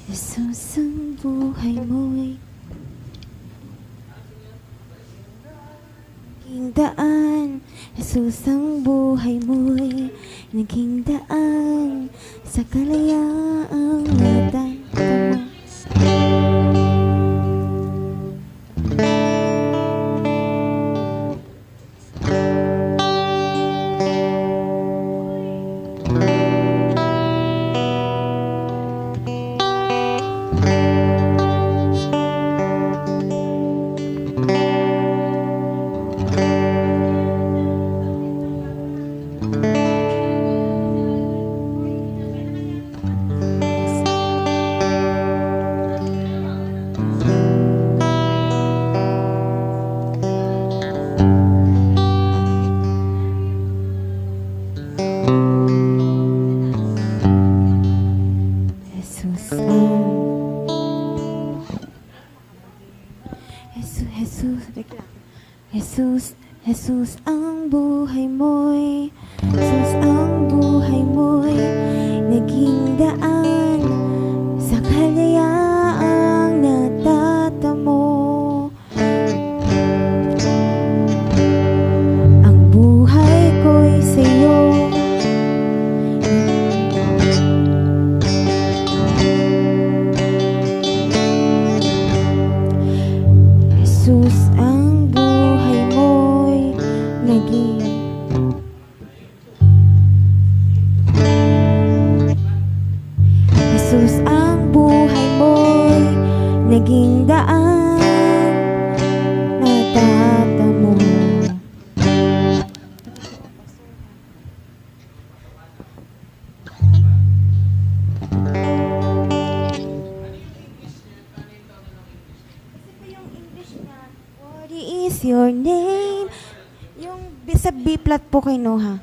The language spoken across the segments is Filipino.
Jesus, ang buhay mo'y naging daan. Jesus, ang buhay mo'y naging daan sa kalayaang natatamo. Jesus, Jesus, ang buhay mo'y, Jesus, ang buhay mo'y naging daan sa kalayaang natatamo. Ang buhay ko'y sa'yo, Jesus, ang buhay mo'y naging Jesus, ang buhay mo'y naging daan natatamo. What is your name? Yung sa B-flat po kay Noha.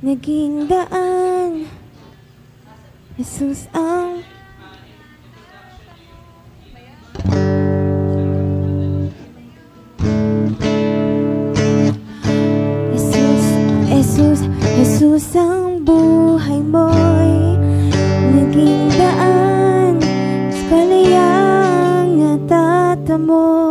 naging daan. Jesus ang Jesus, Jesus, Jesus ang buhay mo'y naging daan sa kalayang natatamo.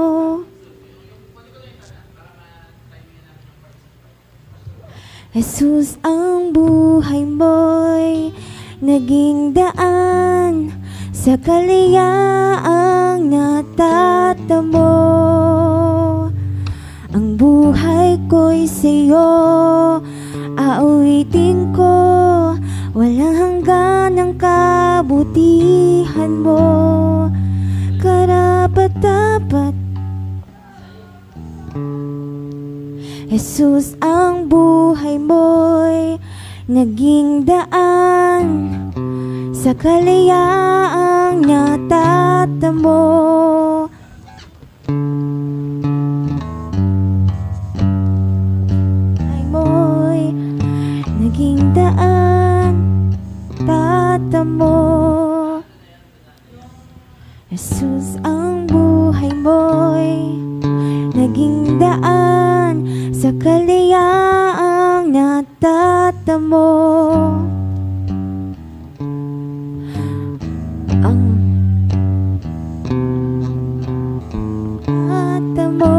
Jesus ang buhay mo'y naging daan sa kaliyaang natatamo. Ang buhay ko'y sa'yo, aawitin ko, walang hanggan ang kabutihan mo. Karapat-dapat Jesus ang buhay mo'y naging daan sa kalayaang natatamo. Ay mo'y naging daan, tatamo. Jesus ang buhay mo'y naging daan sa kaliyaang natatamo. Ang natamo,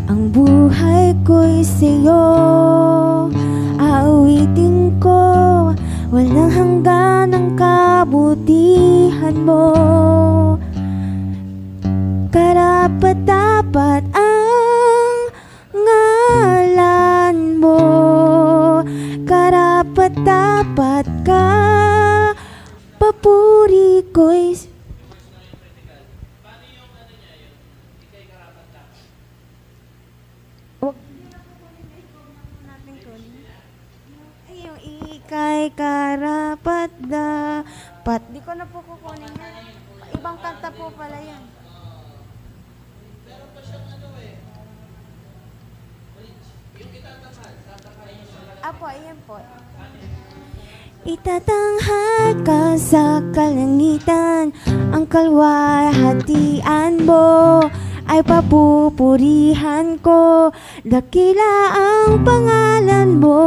ang buhay ko'y sa'yo, aawitin ko, walang hanggan ang kabutihan mo. Karapat-dapat ang ngalan mo, karapat-dapat ka, papuri ko'y ay, yung ika'y karapat-dapat. Di ko na po kukunin yan. Ibang kanta po pala yan. Apo, ayan po. Itatanghal ka sa kalangitan, ang kalwalhatian mo ay papupurihan ko, dakila ang pangalan mo.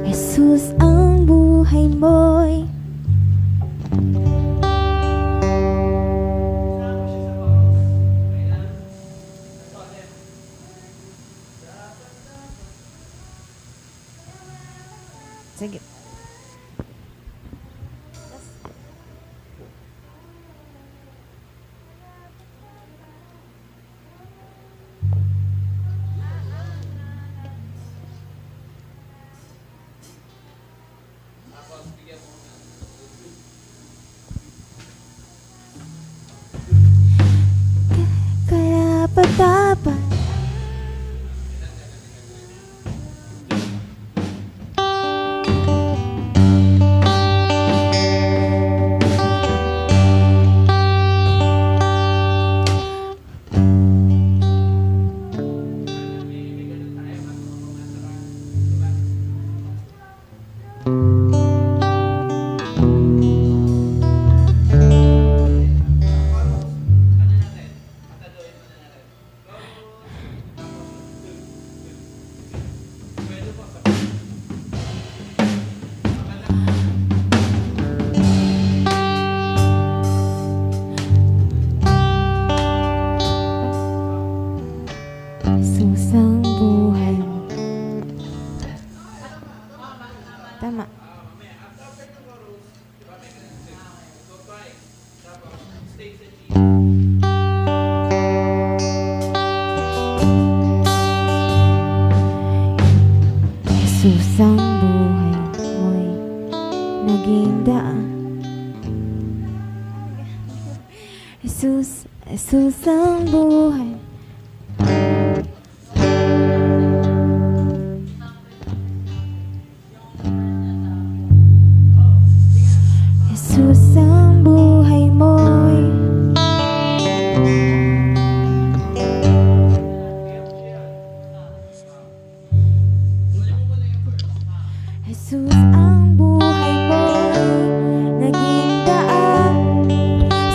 Jesus ang buhay mo'y sige. Karapat-dapat Jesus ang buhay mo. Tama. Jesus ang buhay mo'y naging daan Jesus ang buhay. Jesus ang buhay mo'y Jesus ang buhay mo'y naging daan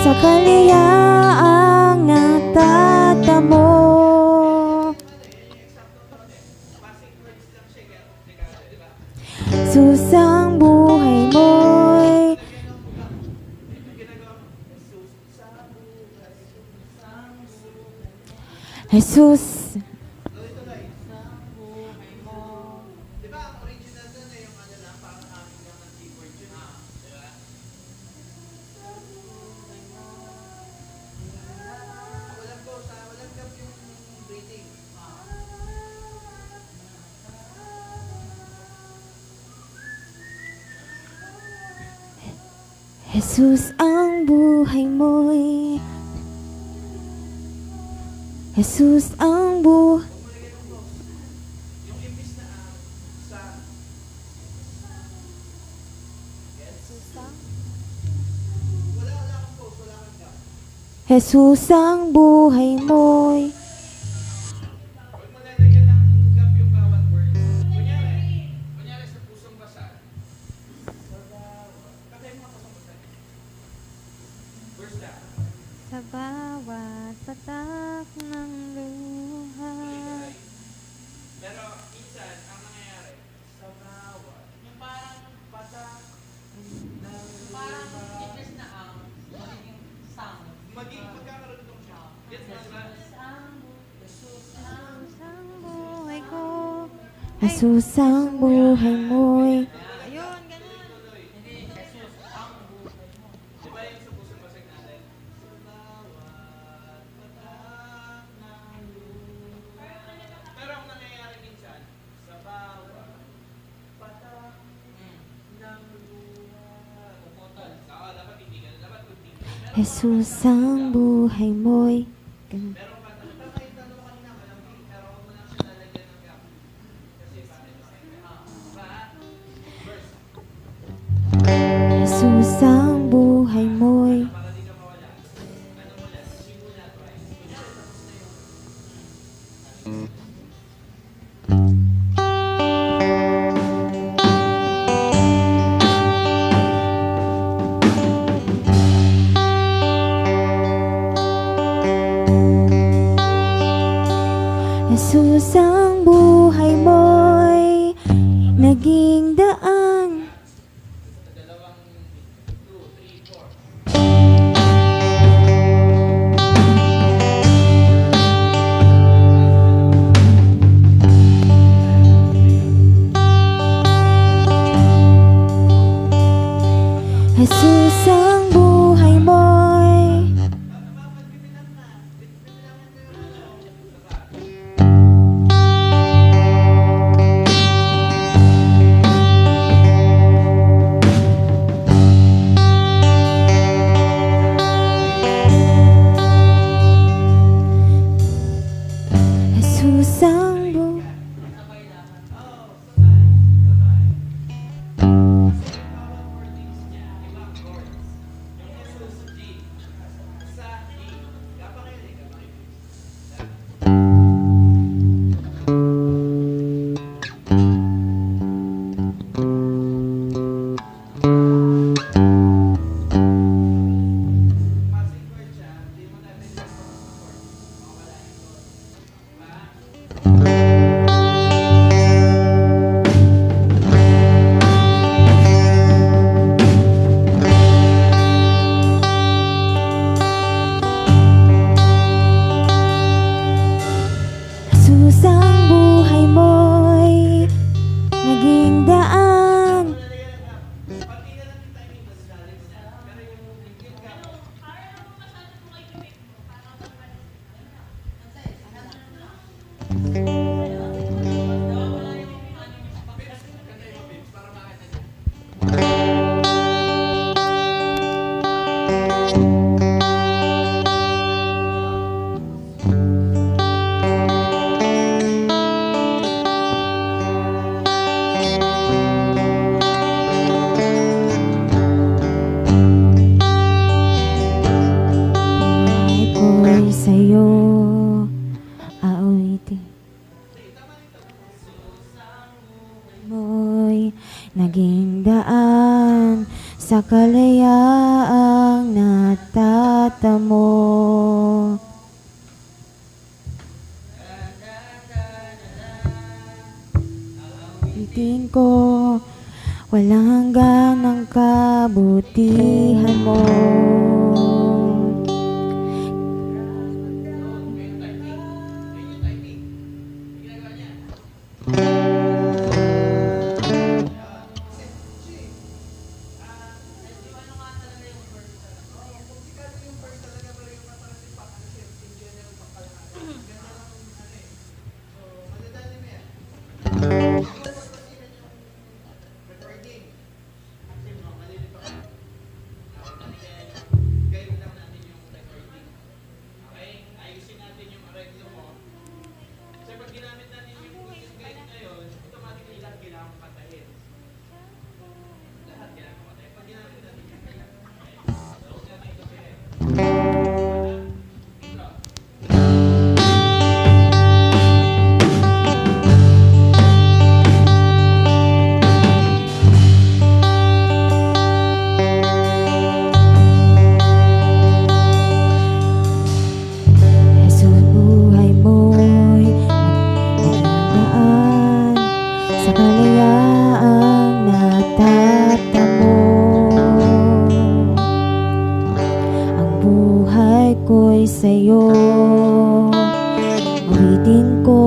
sa kaliyaang natatamo. Jesus ang buhay mo'y Jesus. Jesus ang buhay mo'y Jesus ang buhay. Jesus ang buhay mo'y sa bawat patak ng luha. Pero minsan, ang nangyayari, sa bawat, yung parang patak ng parang imbes na ang magiging sound. Magkakaroon itong sound. Gets mo ba? Jesus ang buhay ko. Jesus ang buhay mo'y Ayun, ganyan. Hindi, Jesus ang buhay mo. Di ba yung sa pusong basag natin? Sa bawat patak ng luha. Pero ang nangyayari minsan, sa bawat patak ng luha. Pumutol. Oo, dapat hindi ka. Dapat kunti. Jesus ang buhay mo'y ganun. Pero kahit ano kanina, malambing, pero huwag mo lang siya lalagyan ng gap. Kasi bakit? Verse. Jesus ang buhay mo'y Para di ka mawala. Ano mo lang? Simula twice. Kunyari, tapos na yung Jesus ang buhay mo'y naging daan dalawang 2, 3, 4. Jesus ang buhay mo'y Jesus ang buhay. Jesus ang buhay mo'y naging daan daan sa kalayaang natatamo. Awitin ko, walang hanggan ang kabutihan mo. Jesus, buhay mo'y nagdaan sa kalayaang natatamo. Ang buhay ko'y sa'yo, awitin ko.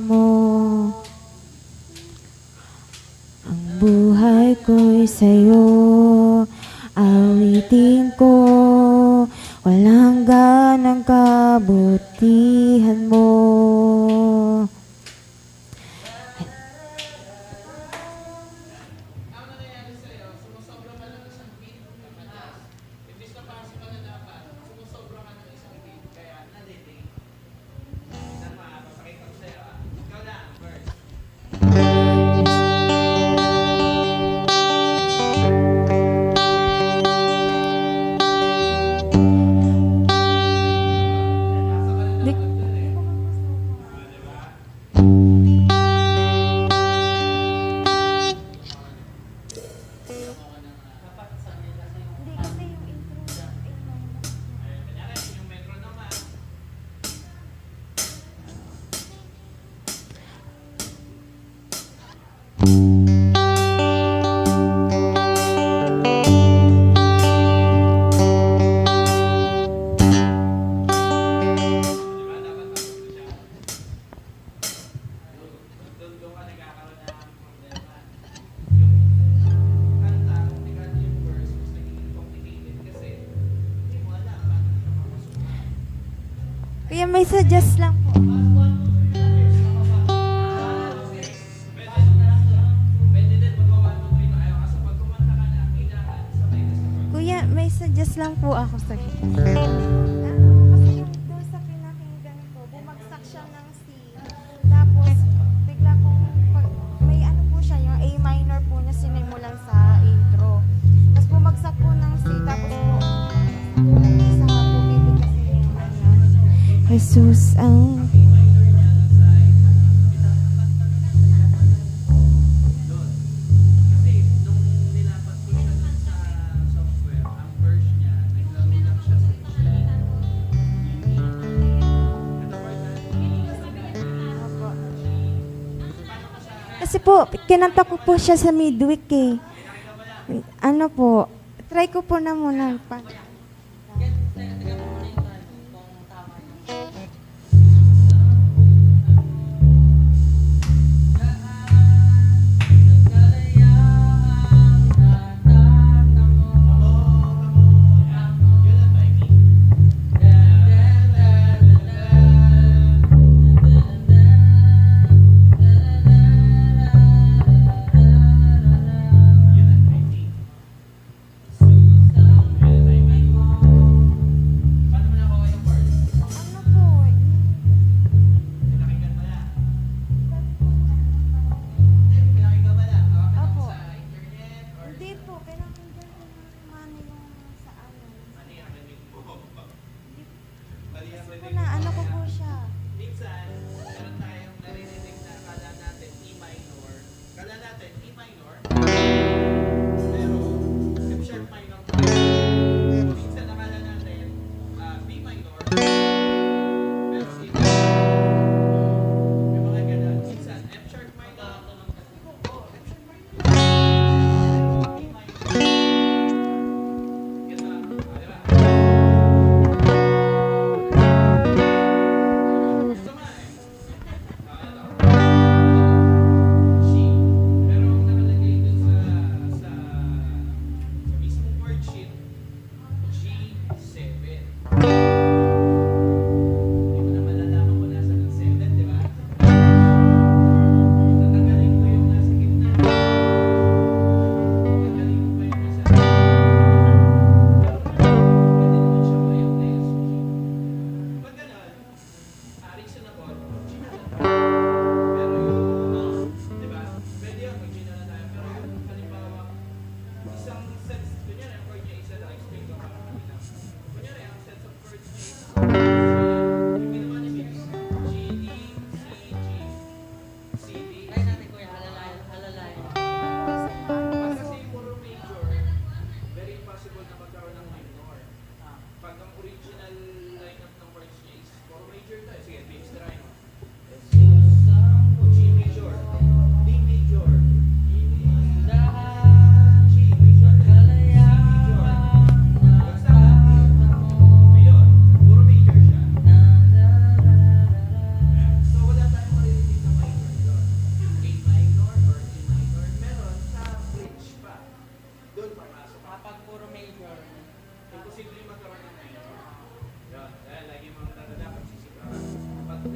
Mo. Ang buhay ko'y sa'yo, awitin ko, walang hanggan ang kabutihan mo. Kuya, may suggest lang po. Kuya, may suggest lang po ako sa kasi yung doon sa pinakinggan ko, bumagsak siya ng C. Tapos, bigla pong, may ano po siya, yung A minor po niya sinimulan sa intro. Tapos bumagsak po ng C, tapos po, isa nga po, bibig kasi yung ano. Jesus ang kasi po, kinanta ko po siya sa midweek eh. Ano po, try ko po na muna.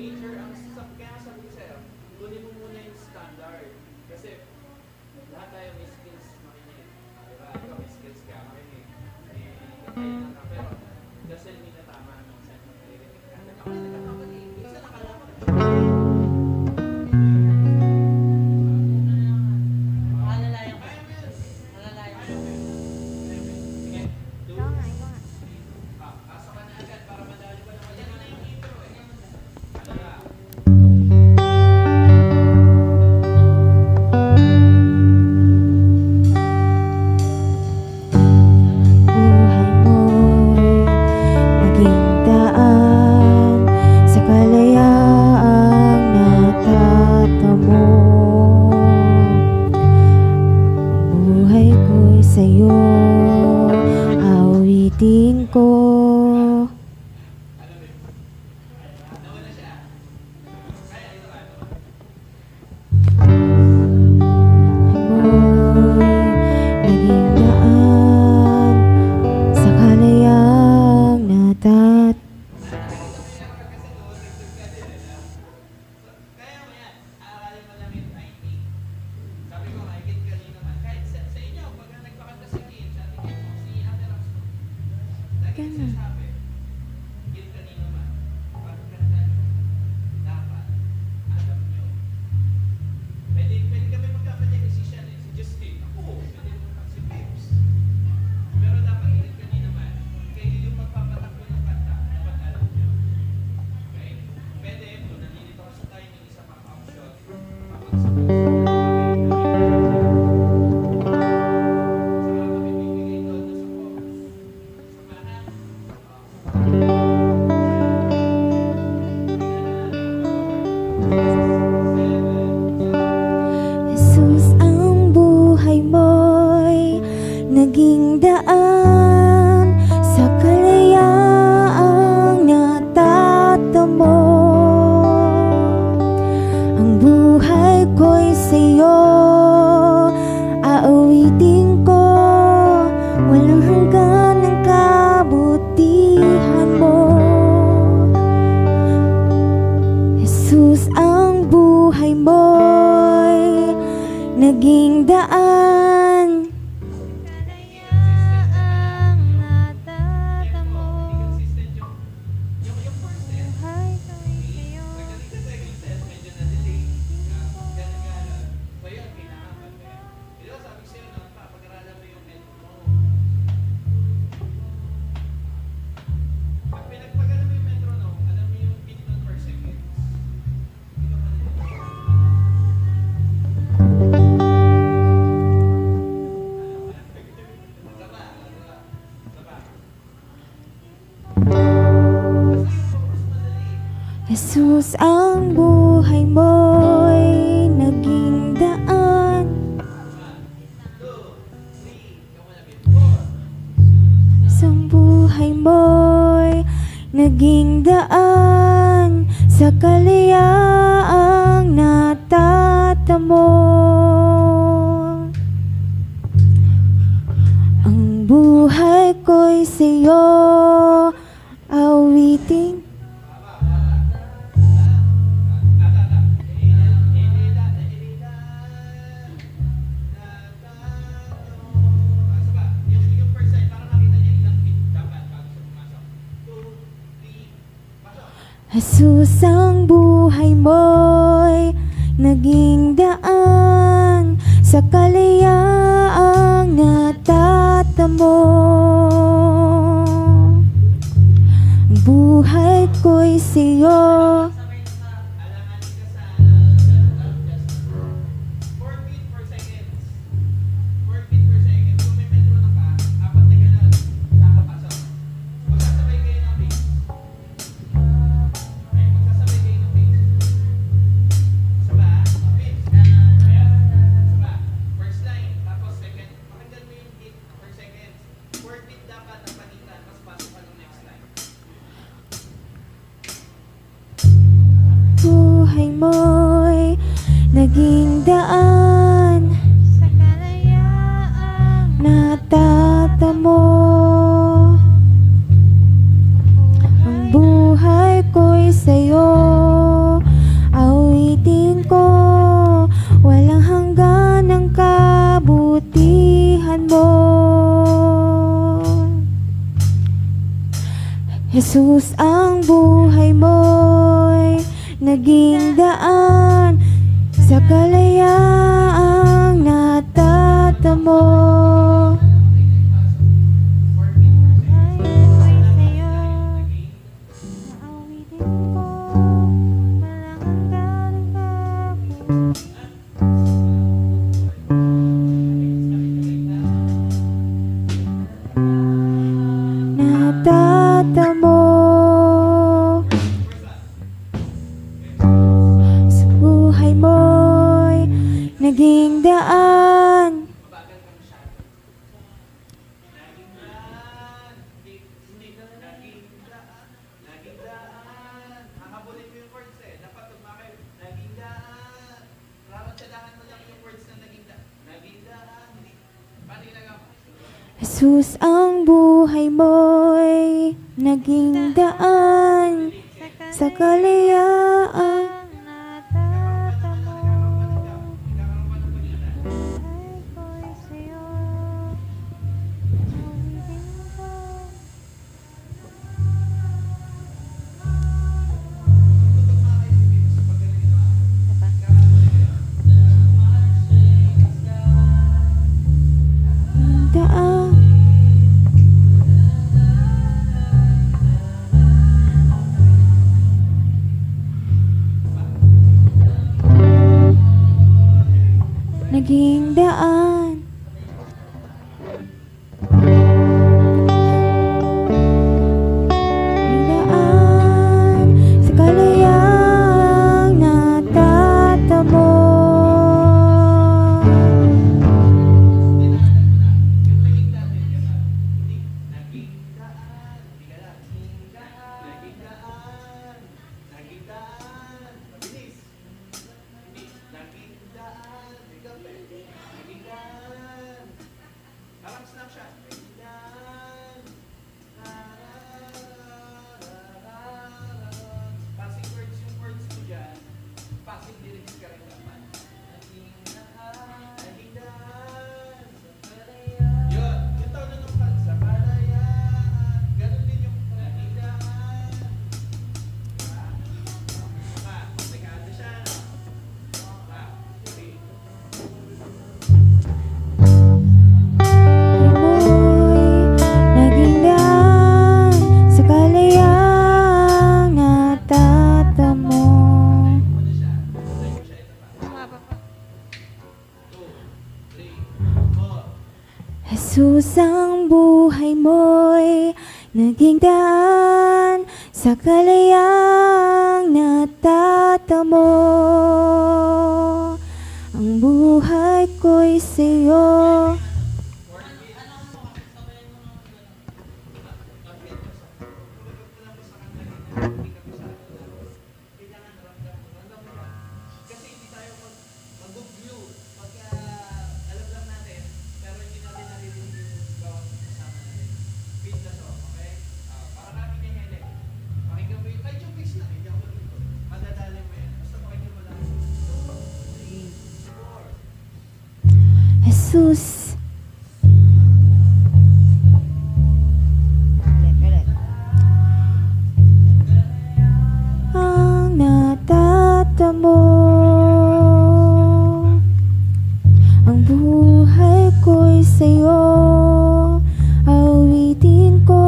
major, kaya sabi ko sa'yo, kunin mo muna yung standard. Kasi lahat tayo may skills makinig. Diba? Ikaw may skills ka makinig. Kaya lang ka. Pero, dasal hindi na tama. Minsan mo naririnig ka. Ako na nagkakamali. Minsan nakala ko. Malalayan ka. Kaya mo yun. Malalayan ka. Sige. Ikaw nga, ikaw nga. Pasok ka na agad para madali pa naman. Yan na yung intro eh. Ano ba? Buhay mo'y naging daan sa kalayaang natatamo. Ang buhay ko'y sa'yo, awitin ko. Nawala siya. Kaya ito ano? Mo'y naging daan sa kalayaang natat. Kaya mo yan. Aralin mo lang yung timing. Sabi ko, mahigit kanina man. Kahit sa inyo, pag nagpakanta si Kim, sa ating mo, si Ate Ross, lagi Ganun. sinasabi, higit kanina man, pagkanta nyo, dapat, alam nyo. Pwede kami magkapag-decision eh. Si Justin, ako, pwede mo si Pips. Pero dapat higit kanina man, kayo yung magpapatakbo ng kanta, dapat alam nyo. Okay? Pwede, kung nalilito ka sa timing, isa pang option. Saka kami bibigay doon sa chorus. Jesus, ang buhay mo'y naging daan sa kalayaang natatamo. Ang buhay ko'y sa'yo, aawitin ko, walang hanggan ang kabutihan mo. Jesus, ang buhay mo'y naging daan. Kalayaang natatamo. Inconsistent yung first set. Buhay ko'y sa'yo. Pagdating sa second set, medyo na-delay. Ganun-ganun. So yun, kailangan mo yun. Di ba sabi ko sa'yo, no, pag-aralan mo yung end mo. Pag pinagpagalan mo yung metronome, alam mo yung beat nun per seconds. Di ba malilito? Saba. Basta yung focus madali. Jesus, ang buhay mo'y naging daan. 1, 2, 3, come on a bit. 4. Isang buhay mo'y naging daan sa kalayaang natatamo. Ang buhay ko'y sa'yo, awitin. Yung first side, para makita niya ilang beat dapat bago siya pumasok. 2, 3, pasok. Jesus, ang buhay mo'y naging daan sa kalayaang natatamo. Ang buhay ko'y sa'yo, Alanganin ka sa 4 beat per seconds. 4 beat per second. Kung may metronome ka, apat na ganun, nakapasok. Magsasabay kayo ng bass. Okay, magsasabay kayo ng bass. Saba, bass. Ayan. Saba, first line, tapos second. Pakinggan mo yung beat per seconds. 4 beat dapat ang panitan, tapos pasok ka ng next line. Jesus, ang buhay mo'y naging daan sa kalayaang natatamo. Buhay ko'y sa'yo, naawitin ko, walang hanggan ang kapwa. Natatamo sa buhay mo'y naging daan. Mabagal ka masyado. Laging daan. Hindi. Laging daan. Laging daan. Hahabulin mo yung words eh. Dapat tumakay. Laging daan. Raratsadahan mo lang yung words na naging daan. Laging daan. Hindi. Paano ginagawa? Jesus, ang buhay mo'y naging daan sa kalayaang natatamo. Ikakaroon pa ng pagitan. Buhay ko'y sa'yo, naawitin ko. Tutumakay si Pips pag ganun ginawa mo. Daan. Naging daan. Naging daan sa kalayaang natatamo. Yung naging daan din, gano'n. Hindi. Naging daan. Hindi ka lang. Naging daan. Naging daan. Mabilis. Hindi. Naging daan. Ikaw, naging daan. Parang snapshot. Naging daan. Passing words yung words mo dyan. Passing lyrics ka rin naman. Naging daan. Naging daan. Yun. Yung tao na nung sa kalayaan. Ganon din yung naging daan. Diba? Komplikado siya. Okay. Naging daan sa kalayaang natatamo. Ano siya? Try mo siya. Ito pa. 2, 3, 4. Jesus, ang buhay mo'y naging daan sa kalayaang natatamo. Ang buhay ko'y sa'yo. Kasi hindi tayo mag-view pagka alam lang natin, pero hindi natin naririnig yung bawat kasama natin. Feed na to, okay? Para kami kay Helen. Pakinggan mo yung, kahit yung fix lang, hindi ako mag-view. Madadali mo yan. Basta pakinggan mo lang. 2, 3, 4. Jesus. Ang natatamo. Ang buhay ko'y sa'yo, awitin ko,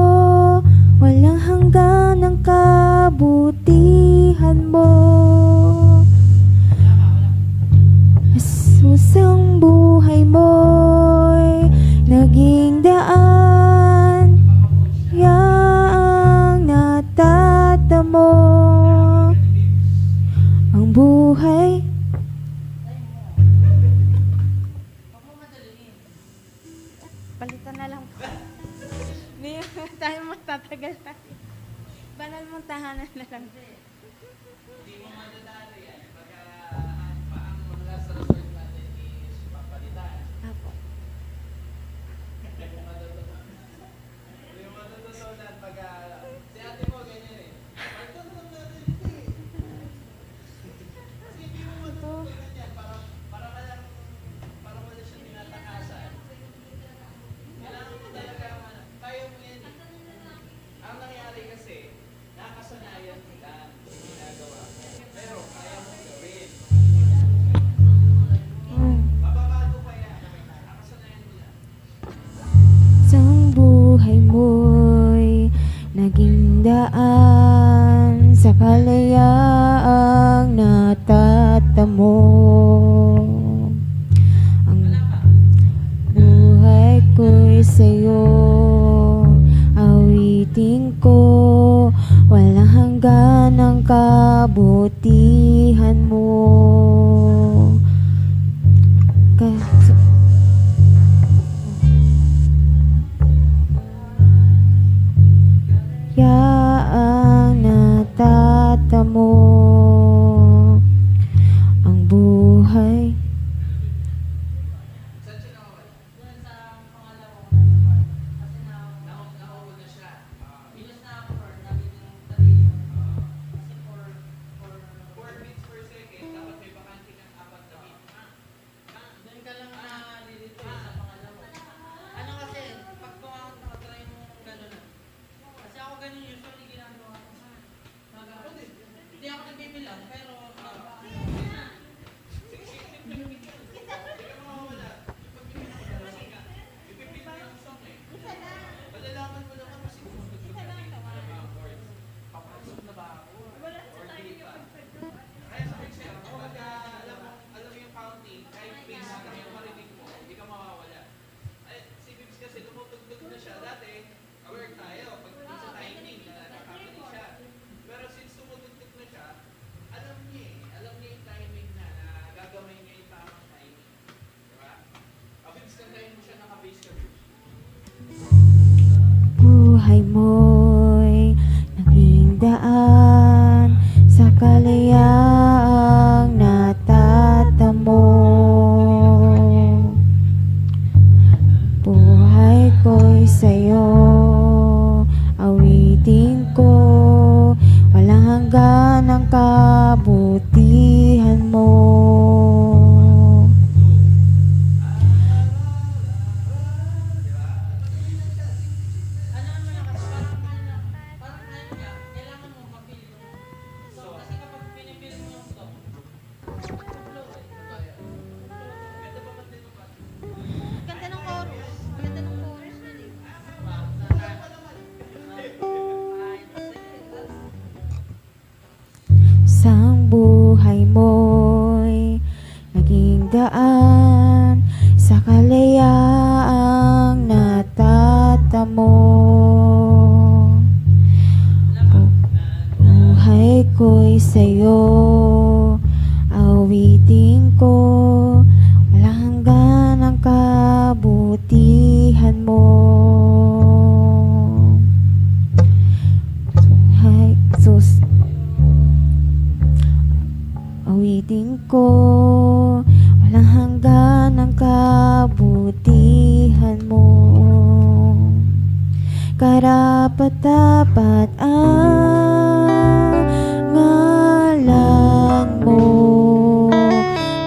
walang hanggan ang kabutihan mo. Jesus, ang buhay mo'y naging daan, yang natatamo. Ang buhay. Palitan na lang po. Hindi tayo magtatagal tayo. Banal mong tahanan na lang. Hindi mo madadali yan. Pagka ang last resort natin is papalitan. Apo. Hindi mo matututunan pagka si ate mo ganyan eh. Ito na lang natin ito eh. Kasi hindi mo matututunan yan para wala siya tinatakasan. Kailangan mo talaga kaya mo yan eh. Ang nangyari kasi kasi nakasanayan nila yung ginagawa mo. Pero kaya mong gawin. Mababago pa yan. Nakasanayan mo yan. Sang buhay mo'y naging daan sa kalayaang natatamo. Ang buhay ko'y sa'yo, awitin ko, walang hanggan ang kabutihan mo. Yaang natatamo ang buhay. Saan siya nakawala? Doon sa pangalawang part. Kasi Nakawala na siya. minus na ako for naging 3. Kasi for 4 beats per second, dapat may bakante kang 4 na beat. doon ka lang nalilito sa pangalawa. Ano kasi, pag nakatry mo gano'n. Kasi ako ganun usually ginagawa ko. Hindi ako nagbibilang, pero Malalaman mo naman kasi kung magtutugtog na chords. Papasok na ba ako? Or di pa? Kaya sabi ko sa'yo, kapag alam mo yung counting, kahit basic lang yung marinig mo, hindi ka mawawala. Ay, si Bibs kasi tumutugtog na siya. Dati, aware tayo. Pag dito sa timing, nakakamali siya. Pero since tumutugtog na siya, alam niya eh. Alam niya yung timing na gagamay niya yung tamang timing. Diba? Bibs, kantayin mo siya naka-base ka, Bibs. Buhay mo'y naging daan sa kalayaang natatamo. Buhay ko'y sa'yo, awitin ko, walang hanggan ang kabutihan mo. ano naman na kasi parang ano niya, kailangan mo mapili mo. So, kasi kapag pinipili mo yung stop, flow eh. Ganda ba ba din ba? Ganda ng chorus. Ganda ng chorus na din. Sang buhay mo'y naging daan sa kalayaang natatamo. Buhay ko'y sa'yo, awitin ko, walang hanggan ang kabutihan mo. Buhay, sus, awitin ko, walang hanggan ang kabutihan mo. Karapat-dapat ang ngalan mo,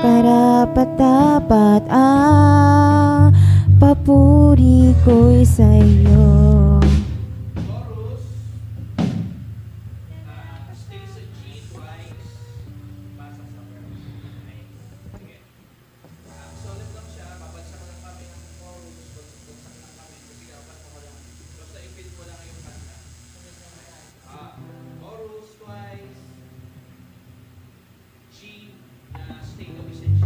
karapat-dapat ang papuri ko'y sa'yo. Chorus. Stay sa G twice. Pasa sa verse. Okay. Sige. Solid lang siya. Babagsak lang kami ng chorus. Bagsak lang kami. Kasi dapat mo lang. Basta i-fit mo lang yung kanta. Chorus twice. G. Stay kami sa G.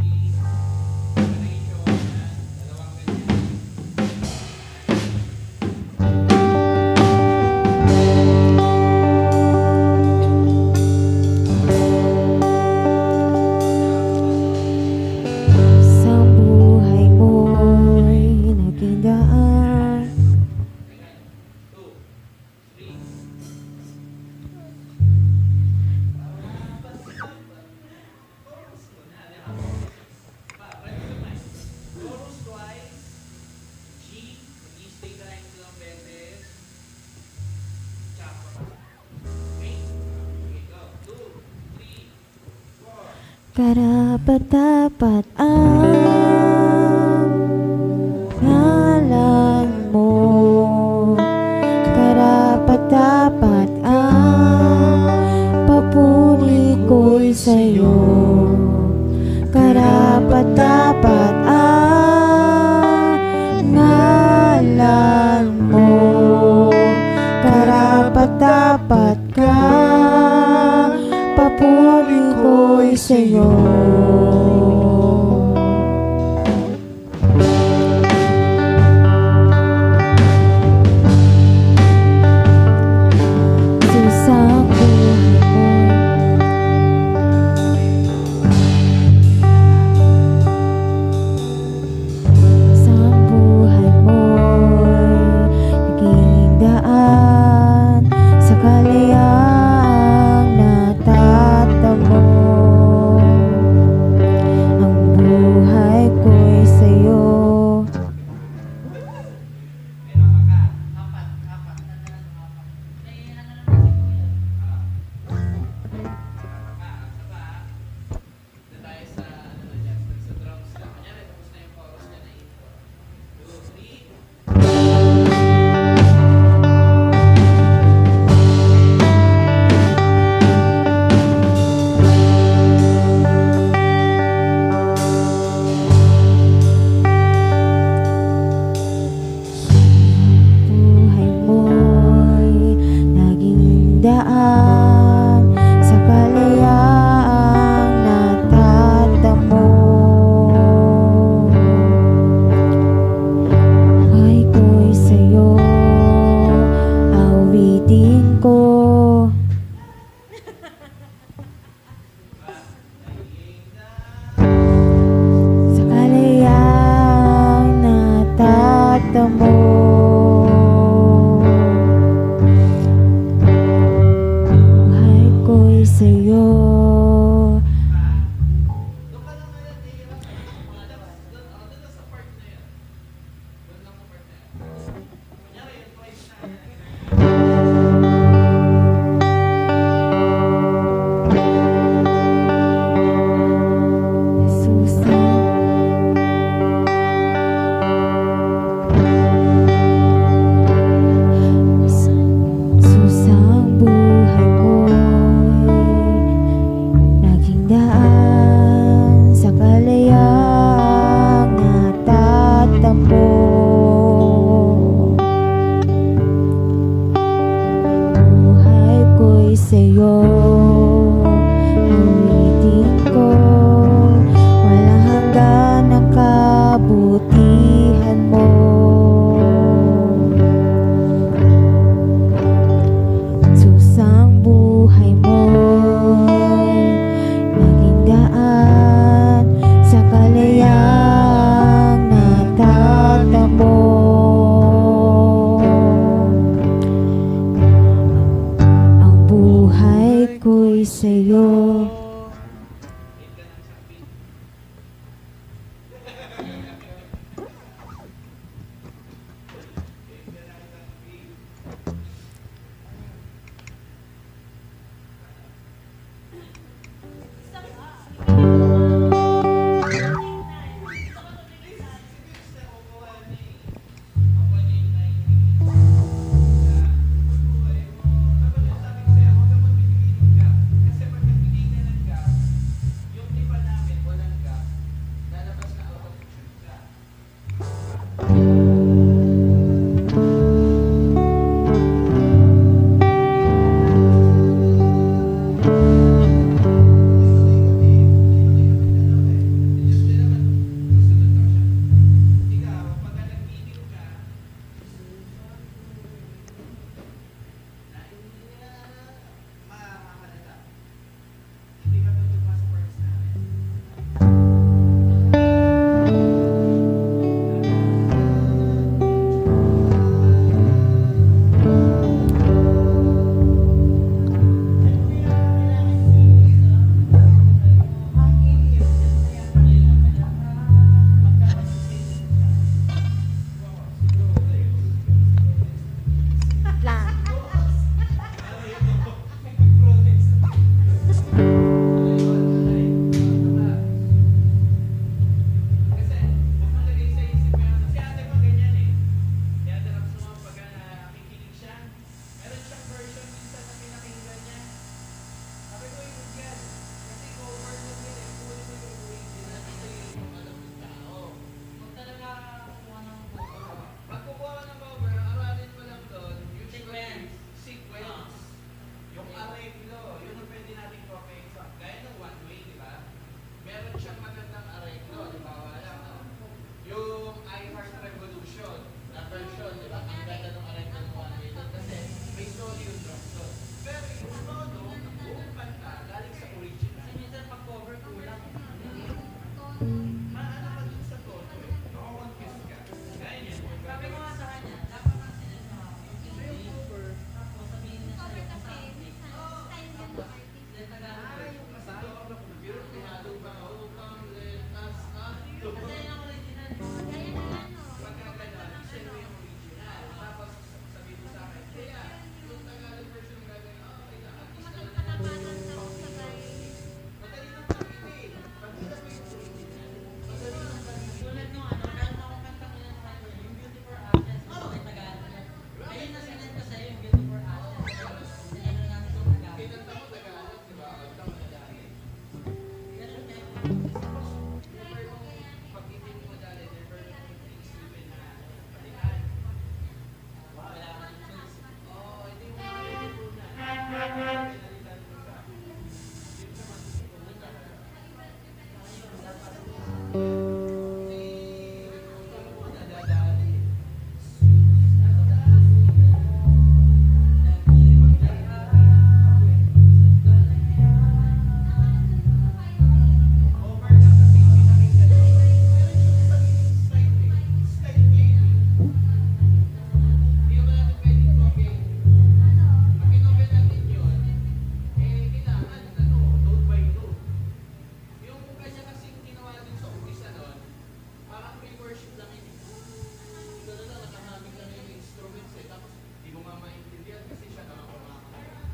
Variation. Dalawang ganyan. Sang buhay mo'y naging daan. 2, 3. Chorus muna. Chorus twice. G. Mag-i-stay ka lang ilang beses. Tsaka. Okay? Okay, go. 2, 3, 4. Karapat-dapat ang ngalan mo, karapat-dapat ang sa'yo, karapat-dapat ang ngalan mo, karapat-dapat ka, papuri ko'y sa'yo. Susang buhay mo, isang buhay mo'y naging daan sa kaliyaang natatamo. Ang buhay ko'y sa'yo. Apat. Eh, ano naman si Kuya? Doon tayo sa, ano na dyan, sa drums na. Kunyari, tapos na yung chorus niya na intro. 2, 3. Buhay mo'y naging daan sa kaliyaang natatamo. Buhay ko'y sa'yo, awitin ko. Sa kaliyaang natatamo. Buhay ko'y sa'yo. Doon ka lang ngayon, hihirap ka ng mga labas. Doon lang sa part na yan. Doon lang sa part na yan. Kunyari, yung twice na. Susang buhay mo'y naging daan sa kaliyaang natatamo. Buhay ko'y sa'yo, awitin ko, walang hanggan ang kabutihan mo. Susang buhay mo'y naging daan sa kaliyaang natatamo. Ang buhay ko'y sa'yo. Kasi pag nagbigay ka ng yung drums doon. Pero yung todo, ang buong kanta, galing sa original. Kasi minsan pag cover kulang. Maano ka dun sa todo eh. Makakonfuse ka. Gaya niyan. Sabi ko nga sa kanya, dapat ang sinunod mo, yung cover, tapos sabihin niya sa'yo kung saan take. Then Tagalog. Yung kasalo ka na computer, pinalo ka, oh, come, let us, Kasi yun ang original. Pagka gano'n, i-send mo yung original. Tapos sabihin mo sa akin, kaya, yung Tagalog version ng gagawin, okay na, at least alam mo. Madali lang pakita eh. Pagkilas mo yung original. Madali lang pakita. Tulad nung ano, meron akong kanta ko na naman yung Beauty for Ashes, may Tagalog. Ayun na sinend ko sa'yo yung Beauty for Ashes. Sinend na natin sa Tagalog. Kinanta mo Tagalog, di ba? Kanta mo na dati. Ganun kaya. Never mong pag-ibig mo dali, never mong isipin na balikan. Wala akong choice. Oo, hindi mo pwede muna. Pinalitan mo sa akin. Yun naman, pumunta ka. Ikaw mo nadadali. Over na kasi pinakinggan mo. Meron siyang sariling style eh. Style niya yun eh. Hindi naman natin pwedeng copy. Pag kinopy natin yun, kailangan, note by note. Yung kanya kasing ginawa din sa umpisa nun, parang pre-worship lang yun. Gano'n lang, nakahamig lang yung instruments eh. Tapos, di mo nga maintindihan kasi siya nakakumakanta.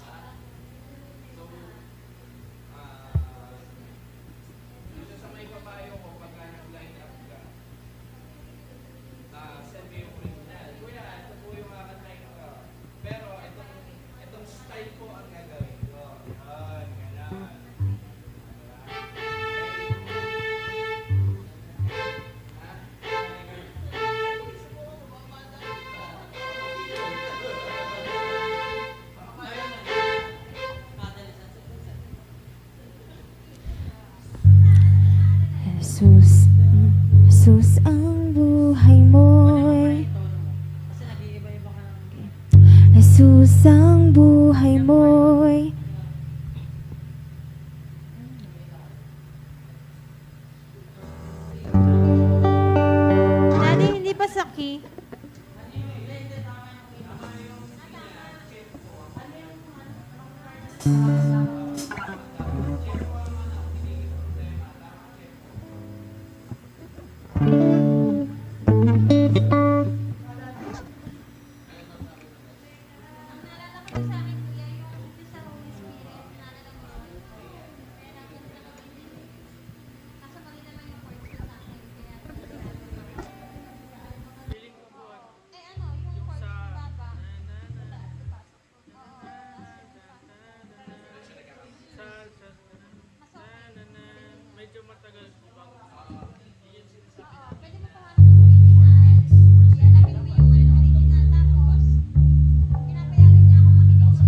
So, dito sa may papayo ko, pagka nag-line up ka, send me yung original. Kuya, ito po yung kakantayin ko. Pero itong style po ang gagawin ko. Yan, ganun. Jesus, Jesus ang buhay mo'y Kasi nag-iiba-iba ka ng Jesus ang buhay mo'y Daddy, hindi pa sa key? Medyo matagal po bago. Pwede mo pa original. Ialagay mo yung original tapos pinapayagan niya ako makinig sa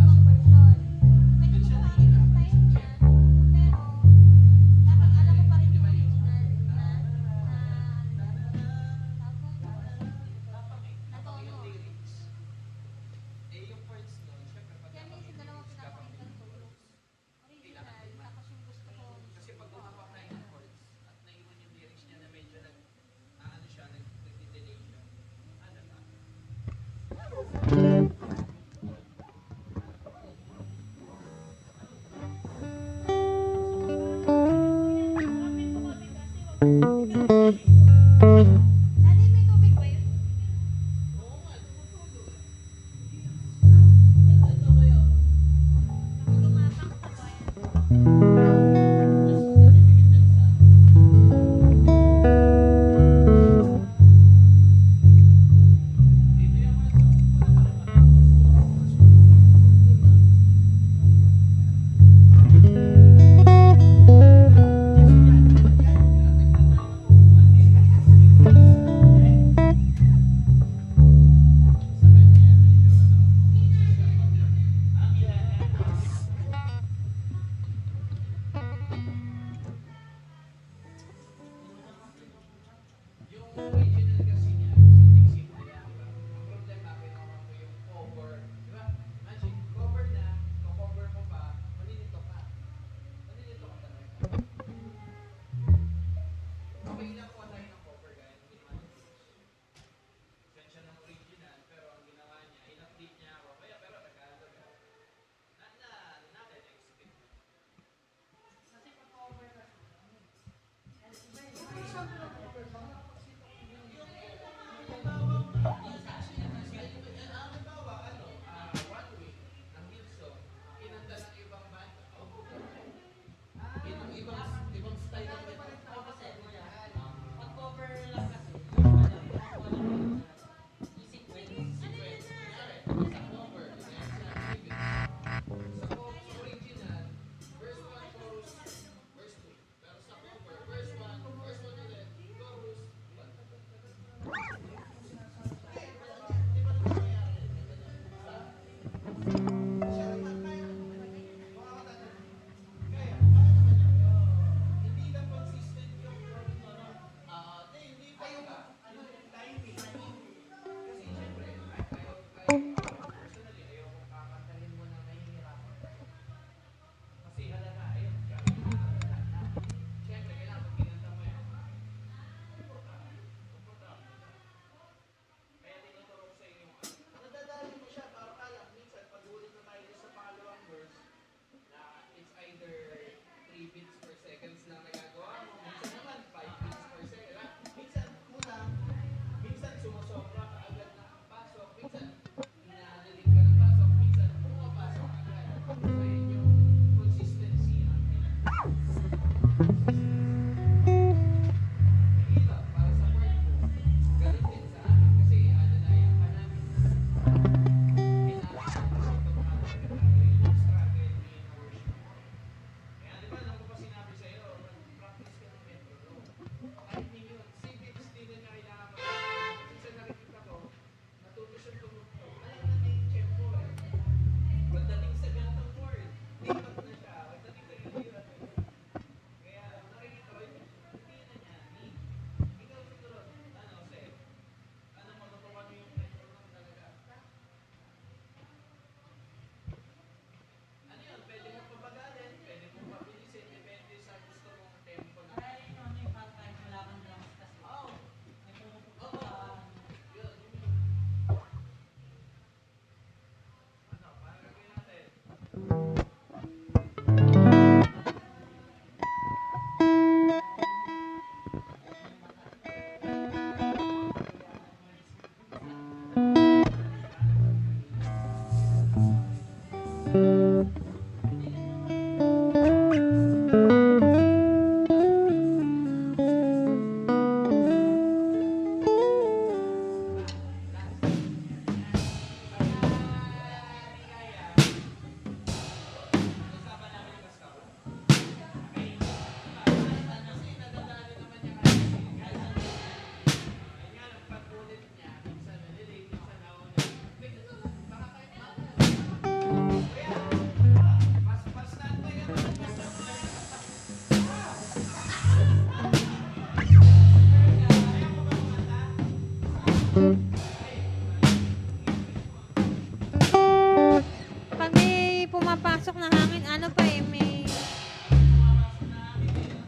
pumapasok na hangin. Ano pa eh, may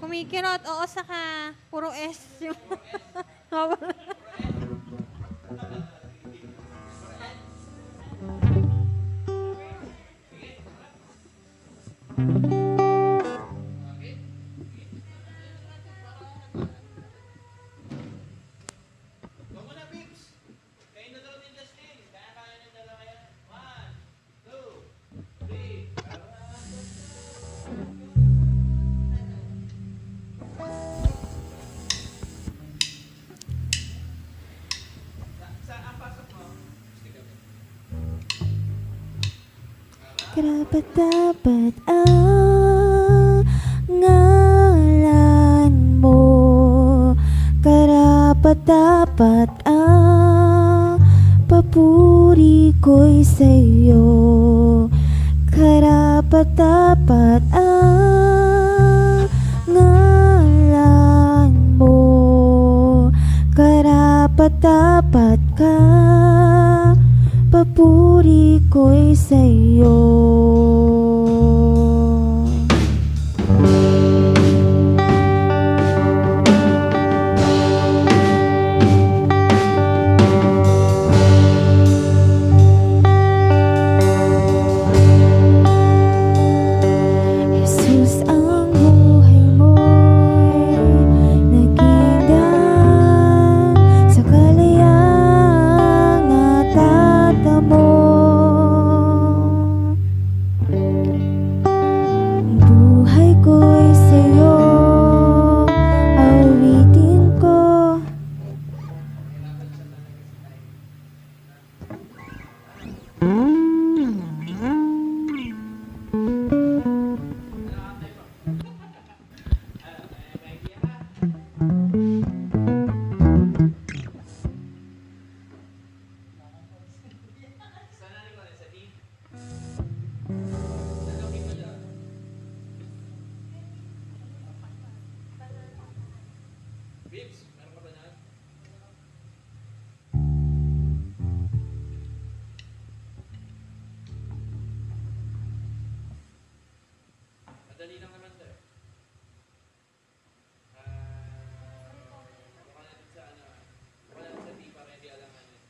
kumikirot. Oo, saka puro S yung Ikaw muna, Pips. Kayo na daw ni Justin. Kaya ng dalawa yan. 1, 2, 3. Sa ang pasok mo? Karapat-dapat ang ngalan mo. Karapat-dapat ang papuri ko'y sa'yo. Karapat-dapat ang ngalan mo. Karapat-dapat ka, papuri ko'y sa'yo. Jesus, ang buhay mo'y naging daan sa kalayang natatamo. Buhay ko'y sa'yo, awitin ko. Sana ni Mare sa D. Nagawin mo dyan. Pips, meron ka ba na? Madali lang naman to. Buka natin sa ano. Buka natin sa D para hindi alanganin.